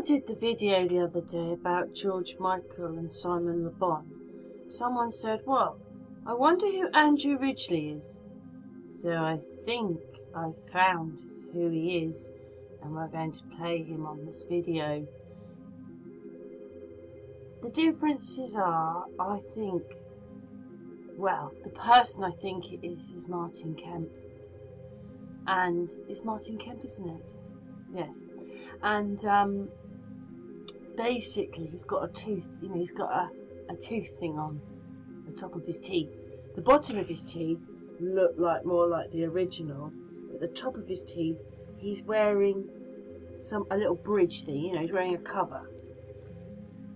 I did the video the other day about George Michael and Simon Le Bon, someone said, well, I wonder who Andrew Ridgeley is. So I think I found who he is, and we're going to play him on this video. The differences are, I think, well, the person I think it is Martin Kemp. And it's Martin Kemp, isn't it? Yes. And basically he's got a tooth, you know, he's got a tooth thing on the top of his teeth. The bottom of his teeth look like more like the original, but the top of his teeth, he's wearing a little bridge thing, you know, he's wearing a cover.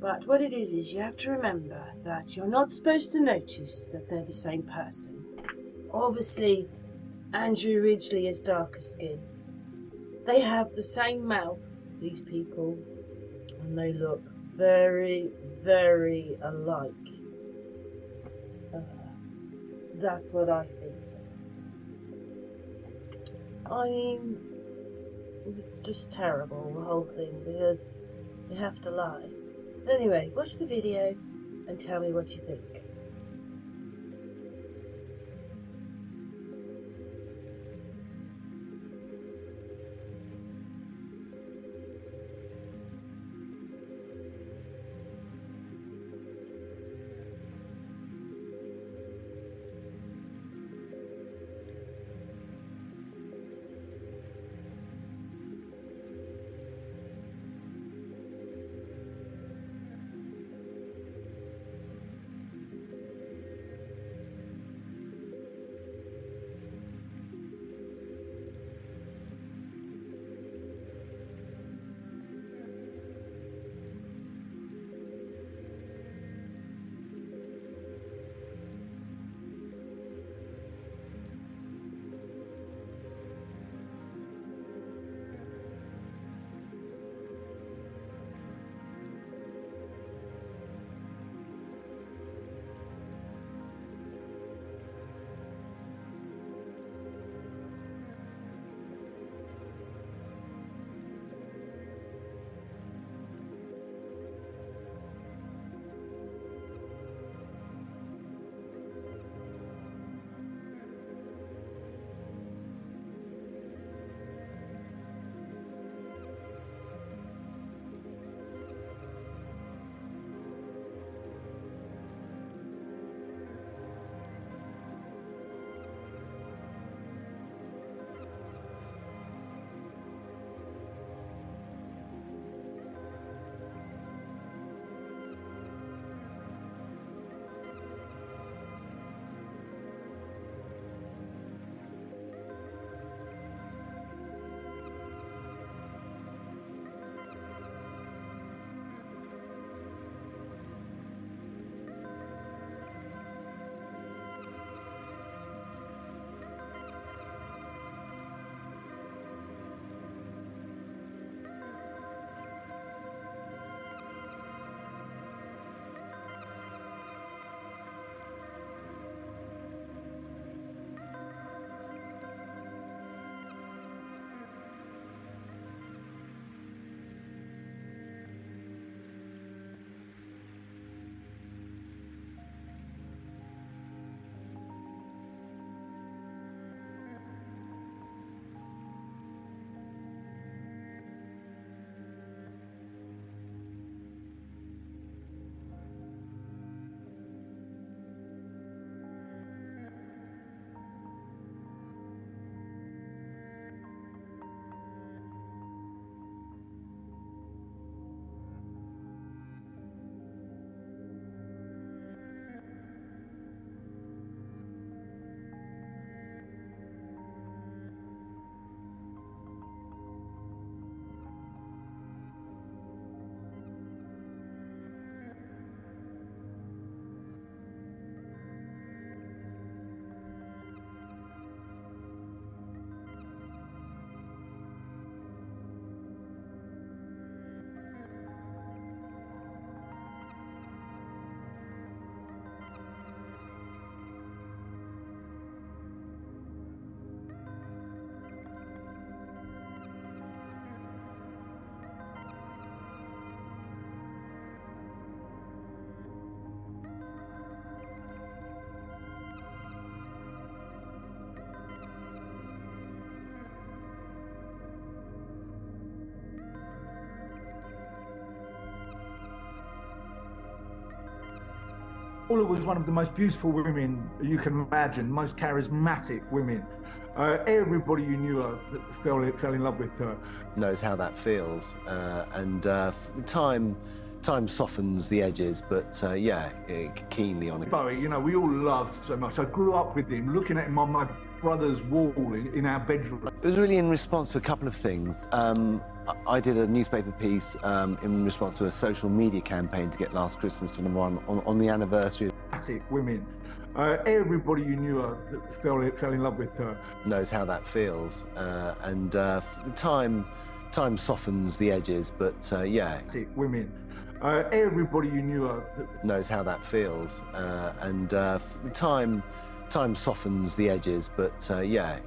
But what it is you have to remember that you're not supposed to notice that they're the same person. Obviously, Andrew Ridgeley is darker skinned. They have the same mouths, these people, and they look very, very alike. That's what I think. I mean, it's just terrible, the whole thing, because they have to lie. Anyway, watch the video and tell me what you think. Paula was one of the most beautiful women you can imagine, most charismatic women. Everybody who knew her fell in love with her. Knows how that feels, and time softens the edges, but yeah, keenly on it. Bowie, you know, we all loved so much. I grew up with him, looking at him on my brother's wall in our bedroom. It was really in response to a couple of things. I did a newspaper piece in response to a social media campaign to get Last Christmas to #1 on the anniversary. Women. Everybody who knew her fell in love with her. Knows how that feels, and time softens the edges, but yeah. Women. Everybody who knew her knows how that feels, and time softens the edges, but yeah.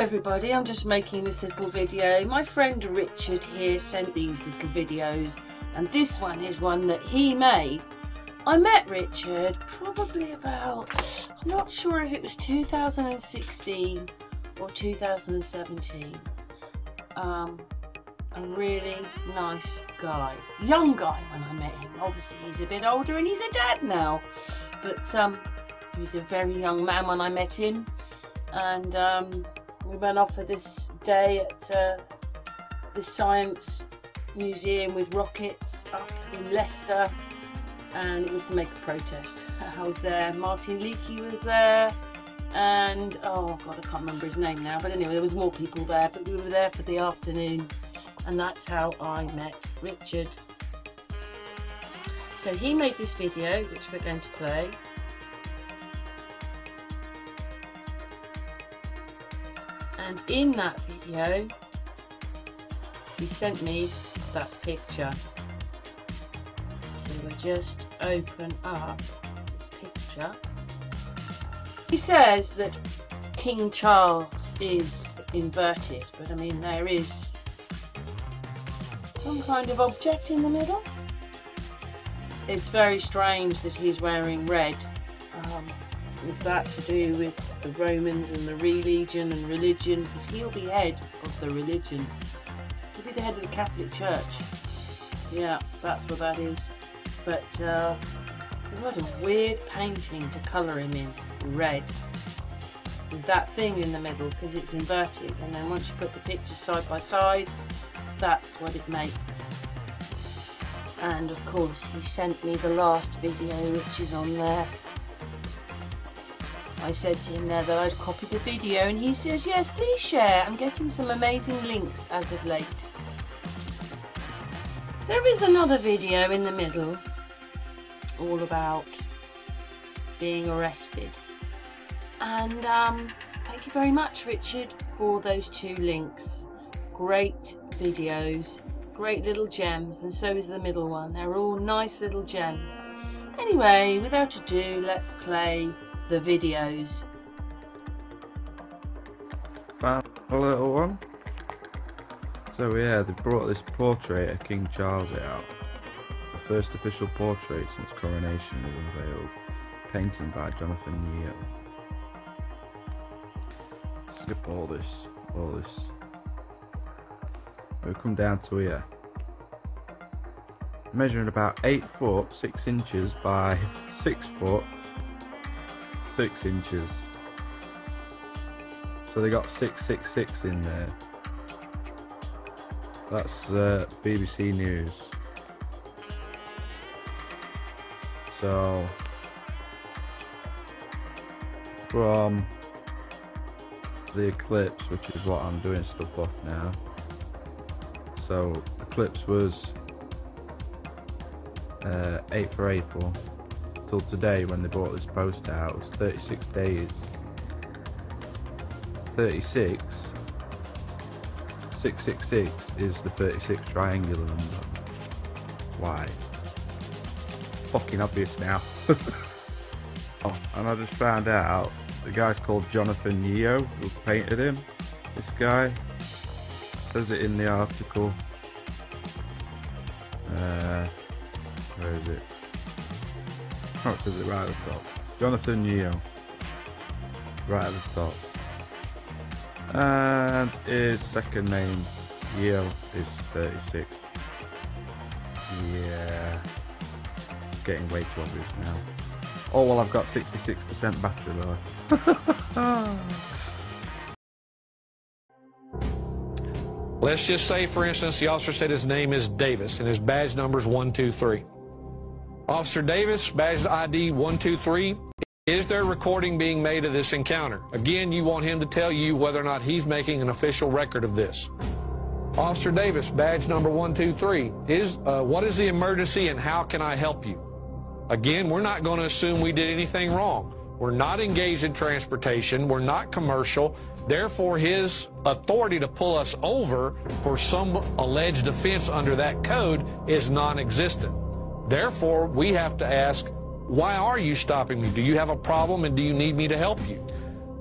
everybody, I'm just making this little video. My friend Richard here sent these little videos, and this one is one that he made. I met Richard probably about, I'm not sure if it was 2016 or 2017. A really nice guy, young guy when I met him. Obviously he's a bit older and he's a dad now, but he was a very young man when I met him, and we went off for this day at the Science Museum with rockets up in Leicester, and it was to make a protest. I was there, Martin Leakey was there, and oh god, I can't remember his name now, but anyway, there was more people there, but we were there for the afternoon, and that's how I met Richard. So he made this video, which we're going to play. And in that video, he sent me that picture. So we'll just open up this picture. He says that King Charles is inverted, but I mean there is some kind of object in the middle. It's very strange that he's wearing red. Is that to do with the Romans and the religion and religion? Because he'll be head of the religion. He'll be the head of the Catholic Church. Yeah, that's what that is. But what a weird painting to colour him in red, with that thing in the middle, because it's inverted, and then once you put the pictures side by side, that's what it makes. And of course he sent me the last video, which is on there. I said to him there that I'd copied the video, and he says yes, please share. I'm getting some amazing links as of late. There is another video in the middle all about being arrested, and thank you very much, Richard, for those two links. Great videos, great little gems, and so is the middle one. They're all nice little gems. Anyway, without ado, let's play the videos. Found a little one. So yeah, they brought this portrait of King Charles out. The first official portrait since coronation was unveiled. Painting by Jonathan Yeo. Skip all this. We'll come down to here. Measuring about 8 foot 6 inches by 6 foot 6 inches. So they got 666 in there. That's BBC News. So from the eclipse, which is what I'm doing stuff off now. So eclipse was 8th of April till today when they brought this post out. It was 36 days. 36. 666 is the 36 triangular number. Why? Fucking obvious now. Oh, and I just found out the guy's called Jonathan Yeo, who painted him. This guy says it in the article. Where is it? Oh, it says it right at the top. Jonathan Yeo. Right at the top. And his second name, Yeo, is 36. Yeah. It's getting way too obvious now. Oh, well, I've got 66% battery life. Let's just say, for instance, the officer said his name is Davis and his badge number is 123. Officer Davis, badge ID 123. Is there recording being made of this encounter? Again, you want him to tell you whether or not he's making an official record of this. Officer Davis, badge number 123. What is the emergency and how can I help you? Again, we're not going to assume we did anything wrong. We're not engaged in transportation. We're not commercial. Therefore, his authority to pull us over for some alleged offense under that code is non-existent. Therefore, we have to ask, why are you stopping me? Do you have a problem and do you need me to help you?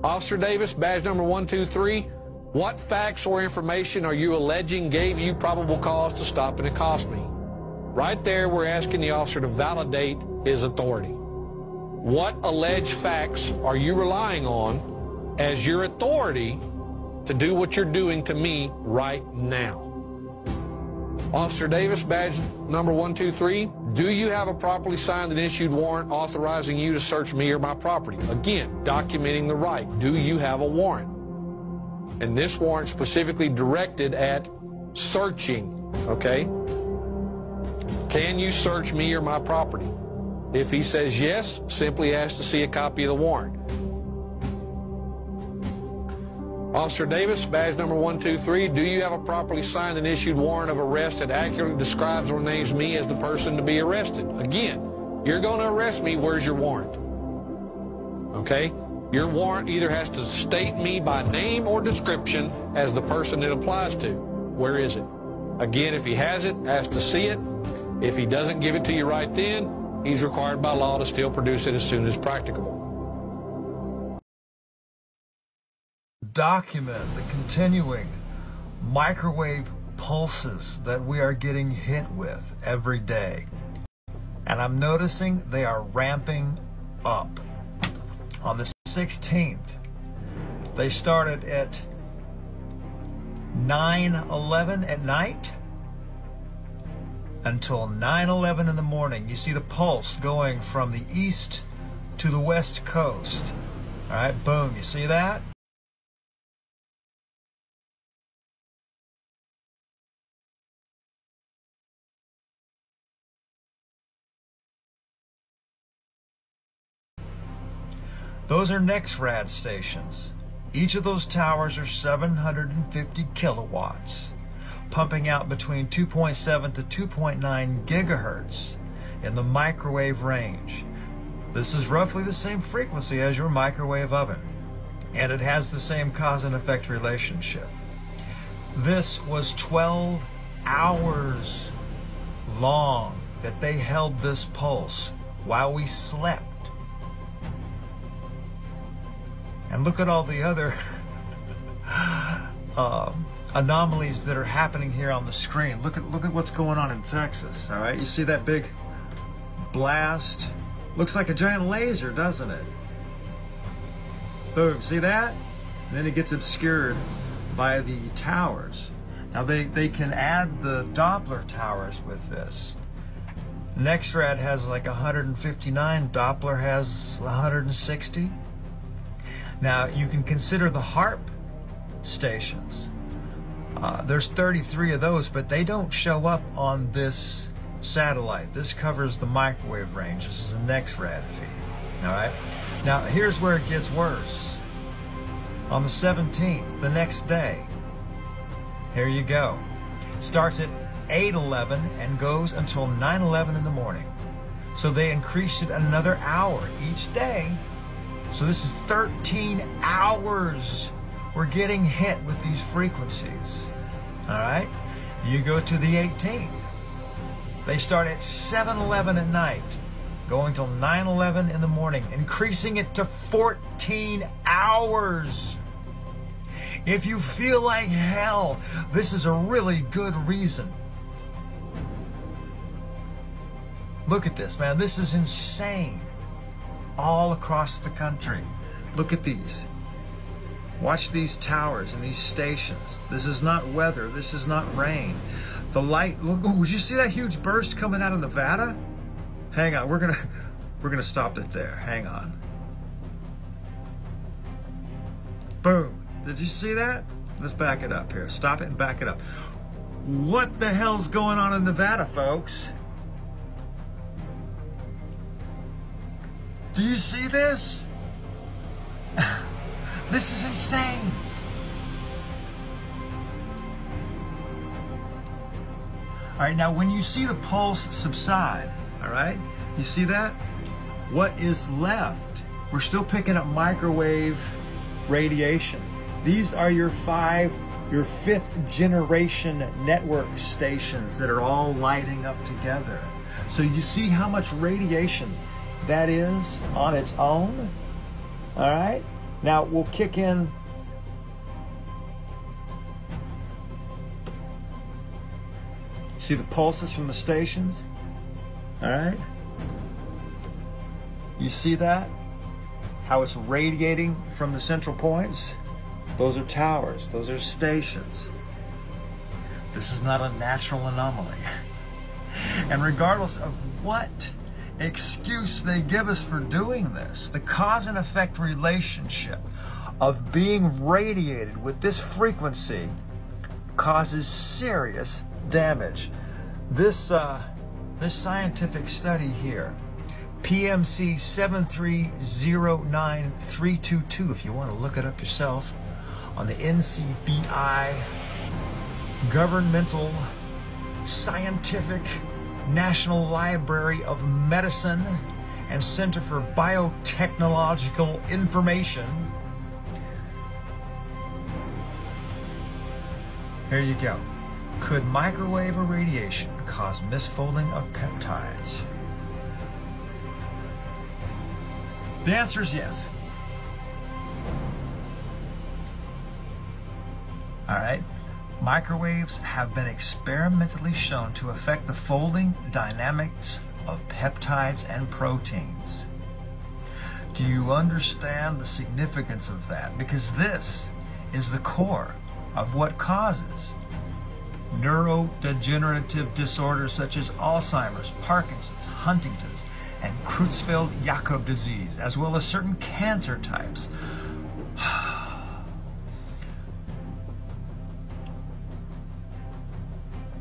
Officer Davis, badge number 123, What facts or information are you alleging gave you probable cause to stop and accost me? Right there, we're asking the officer to validate his authority. What alleged facts are you relying on as your authority to do what you're doing to me right now? Officer Davis, badge number 123, do you have a properly signed and issued warrant authorizing you to search me or my property? Again, documenting the right. Do you have a warrant? And this warrant specifically directed at searching, okay? Can you search me or my property? If he says yes, simply ask to see a copy of the warrant. Officer Davis, badge number 123, do you have a properly signed and issued warrant of arrest that accurately describes or names me as the person to be arrested? Again, you're going to arrest me, where's your warrant? Okay? Your warrant either has to state me by name or description as the person it applies to. Where is it? Again, if he has it, ask to see it. If he doesn't give it to you right then, he's required by law to still produce it as soon as practicable. Document the continuing microwave pulses that we are getting hit with every day. And I'm noticing they are ramping up. On the 16th, they started at 9:11 at night until 9:11 in the morning. You see the pulse going from the east to the west coast. All right, boom, you see that? Those are NEXRAD stations. Each of those towers are 750 kilowatts, pumping out between 2.7 to 2.9 gigahertz in the microwave range. This is roughly the same frequency as your microwave oven, and it has the same cause and effect relationship. This was 12 hours long that they held this pulse while we slept. And look at all the other anomalies that are happening here on the screen. Look at what's going on in Texas. All right, you see that big blast? Looks like a giant laser, doesn't it? Boom, see that? And then it gets obscured by the towers. Now they can add the Doppler towers with this. NEXRAD has like 159, Doppler has 160. Now, you can consider the HARP stations. There's 33 of those, but they don't show up on this satellite. This covers the microwave range. This is a NEXRAD feed. All right? Now, here's where it gets worse. On the 17th, the next day, here you go. Starts at 8:11 and goes until 9:11 in the morning. So they increased it another hour each day. So this is 13 hours we're getting hit with these frequencies. All right? You go to the 18th. They start at 7:11 at night, going till 9:11 in the morning, increasing it to 14 hours. If you feel like hell, this is a really good reason. Look at this, man. This is insane. All across the country. Look at these. Watch these towers and these stations. This is not weather. This is not rain. The light, look, oh, did you see that huge burst coming out of Nevada? Hang on, we're gonna stop it there. Hang on. Boom. Did you see that? Let's back it up here. Stop it and back it up. What the hell's going on in Nevada, folks? Do you see this? This is insane. All right, now when you see the pulse subside, all right, you see that? What is left? We're still picking up microwave radiation. These are your fifth generation network stations that are all lighting up together. So you see how much radiation that is on its own. All right, now we'll kick in see the pulses from the stations? All right? You see that? How it's radiating from the central points? Those are towers. Those are stations. This is not a natural anomaly. And regardless of what excuse they give us for doing this, the cause and effect relationship of being radiated with this frequency causes serious damage. This scientific study here, PMC 7309322, if you want to look it up yourself, on the NCBI Governmental Scientific National Library of Medicine and Center for Biotechnological Information. Here you go. Could microwave irradiation cause misfolding of peptides? The answer is yes. All right. Microwaves have been experimentally shown to affect the folding dynamics of peptides and proteins. Do you understand the significance of that? Because this is the core of what causes neurodegenerative disorders such as Alzheimer's, Parkinson's, Huntington's, and Creutzfeldt-Jakob disease, as well as certain cancer types.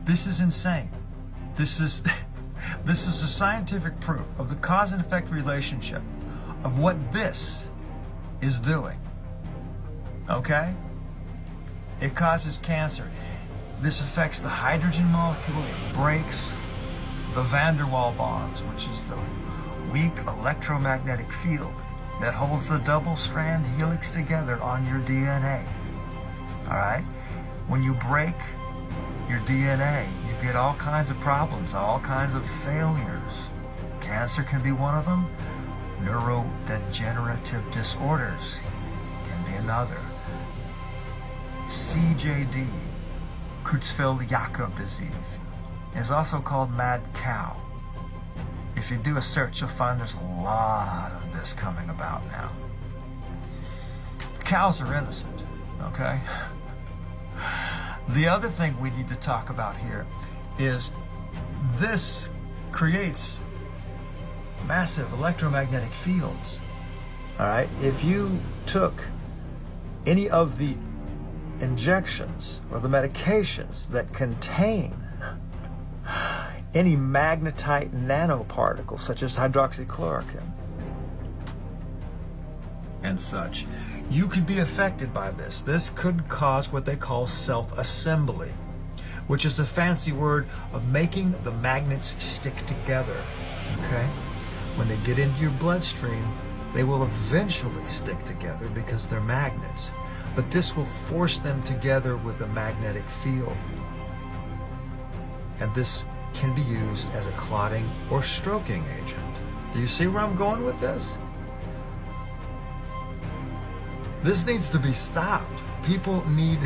This is insane. This is a scientific proof of the cause and effect relationship of what this is doing. Okay? It causes cancer. This affects the hydrogen molecule. It breaks the van der Waals bonds, which is the weak electromagnetic field that holds the double strand helix together on your DNA. All right? When you break your DNA, you get all kinds of problems, all kinds of failures. Cancer can be one of them. Neurodegenerative disorders can be another. CJD, Creutzfeldt-Jakob disease, is also called mad cow. If you do a search, you'll find there's a lot of this coming about now. Cows are innocent, okay? The other thing we need to talk about here is this creates massive electromagnetic fields. All right, if you took any of the injections or the medications that contain any magnetite nanoparticles such as hydroxychloroquine and such, you could be affected by this. This could cause what they call self-assembly, which is a fancy word of making the magnets stick together, okay? When they get into your bloodstream, they will eventually stick together because they're magnets, but this will force them together with a magnetic field. And this can be used as a clotting or stroking agent. Do you see where I'm going with this? This needs to be stopped. People need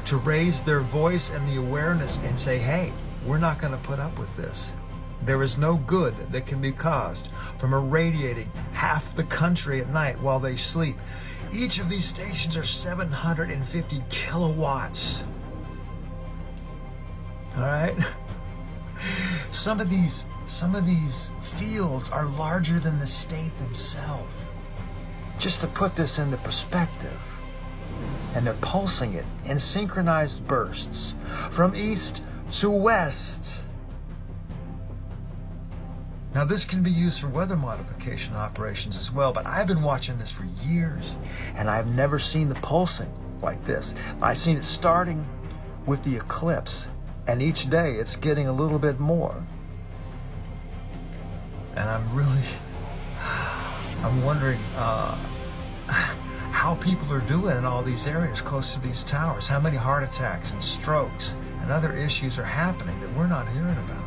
to raise their voice and the awareness and say, hey, we're not going to put up with this. There is no good that can be caused from irradiating half the country at night while they sleep. Each of these stations are 750 kilowatts. All right? Some of these fields are larger than the state themselves. Just to put this into perspective, and they're pulsing it in synchronized bursts from east to west. Now this can be used for weather modification operations as well, but I've been watching this for years and I've never seen the pulsing like this. I've seen it starting with the eclipse, and each day it's getting a little bit more. And I'm wondering how people are doing in all these areas close to these towers. How many heart attacks and strokes and other issues are happening that we're not hearing about?